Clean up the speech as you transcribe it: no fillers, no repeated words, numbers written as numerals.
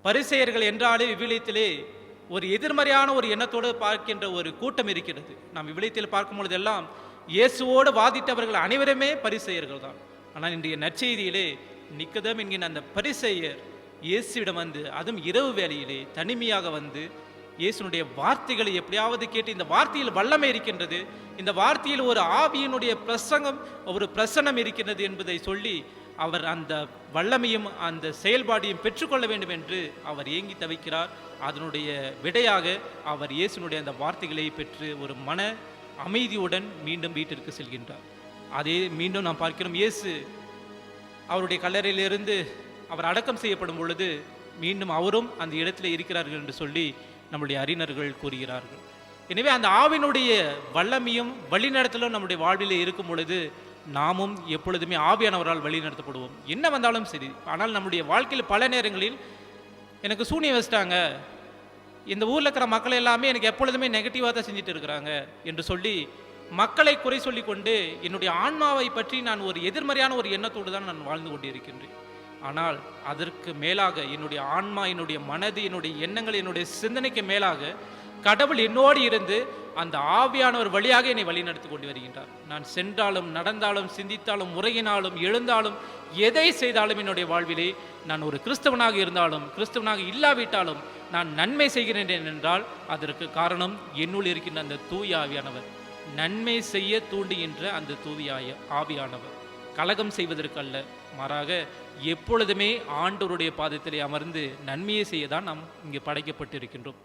பரிசேயர்கள் என்றாலே விவிலியத்திலே ஒரு எதிர்மறையான ஒரு எண்ணத்தோடு பார்க்கின்ற ஒரு கூட்டம் இருக்கிறது. நாம் விவிலியத்தில் பார்க்கும் பொழுதெல்லாம் இயேசுவோடு வாதிட்டவர்கள் அனைவருமே பரிசேயர்கள் தான். ஆனால் இன்றைய நற்செய்தியிலே நிக்கதேம் என்கிற அந்த பரிசேயர் இயேசுவிடம் வந்து, அதுவும் இரவு வேளையிலே தனிமையாக வந்து இயேசுனுடைய வார்த்தைகளை எப்படியாவது கேட்டு, இந்த வார்த்தையில் வல்லமை இருக்கின்றது, இந்த வார்த்தையில் ஒரு ஆவியினுடைய பிரசங்கம், ஒரு பிரசன்னம் இருக்கின்றது என்பதை சொல்லி அவர் அந்த வல்லமையும் அந்த செயல்பாடையும் பெற்றுக்கொள்ள வேண்டும் என்று அவர் ஏங்கி தவிக்கிறார். அதனுடைய விடையாக அவர் இயேசுனுடைய அந்த வார்த்தைகளை பெற்று ஒரு மன அமைதியுடன் மீண்டும் வீட்டிற்கு செல்கின்றார். அதே மீண்டும் நாம் பார்க்கிறோம், இயேசு அவருடைய கல்லறையிலிருந்து அவர் அடக்கம் செய்யப்படும் பொழுது மீண்டும் அவரும் அந்த இடத்துல இருக்கிறார்கள் என்று சொல்லி நம்முடைய அறிஞர்கள் கூறுகிறார்கள். எனவே அந்த ஆவினுடைய வல்லமையும் வழிநடத்தலும் நம்முடைய வாழ்விலே இருக்கும் பொழுது நாமும் எப்பொழுதுமே ஆவியானவரால் வழிநடத்தப்படுவோம். என்ன வந்தாலும் சரி. ஆனால் நம்முடைய வாழ்க்கையில் பல நேரங்களில் எனக்கு சூனியம் வச்சிட்டாங்க, இந்த ஊரில் இருக்கிற மக்கள் எல்லாமே எனக்கு எப்பொழுதுமே நெகட்டிவாக தான் செஞ்சுட்டு இருக்கிறாங்க என்று சொல்லி மக்களை குறை சொல்லி கொண்டு என்னுடைய ஆன்மாவை பற்றி நான் ஒரு எதிர்மறையான ஒரு எண்ணத்தோடு தான் நான் வாழ்ந்து கொண்டிருக்கின்றேன். ஆனால் அதற்கு மேலாக என்னுடைய ஆன்மா, என்னுடைய மனது, என்னுடைய எண்ணங்கள், என்னுடைய சிந்தனைக்கு மேலாக கடவுள் என்னோடு இருந்து அந்த ஆவியானவர் வழியாக என்னை வழிநடத்தி கொண்டு வருகின்றார். நான் சென்றாலும் நடந்தாலும் சிந்தித்தாலும் முறையினாலும் எழுந்தாலும் எதை செய்தாலும் என்னுடைய வாழ்விலே நான் ஒரு கிறிஸ்தவனாக இருந்தாலும் கிறிஸ்தவனாக இல்லாவிட்டாலும் நான் நன்மை செய்கிறேன் என்றால் அதற்கு காரணம் என்னுள் இருக்கின்ற அந்த தூய ஆவியானவர், நன்மை செய்ய தூண்டுகின்ற அந்த தூய ஆவியானவர். கலகம் செய்வதற்கல்ல, மாறாக எப்பொழுதுமே ஆண்டவருடைய பாதத்திலே அமர்ந்து நன்மையை செய்ய தான் நாம் இங்கே படைக்கப்பட்டு இருக்கின்றோம்.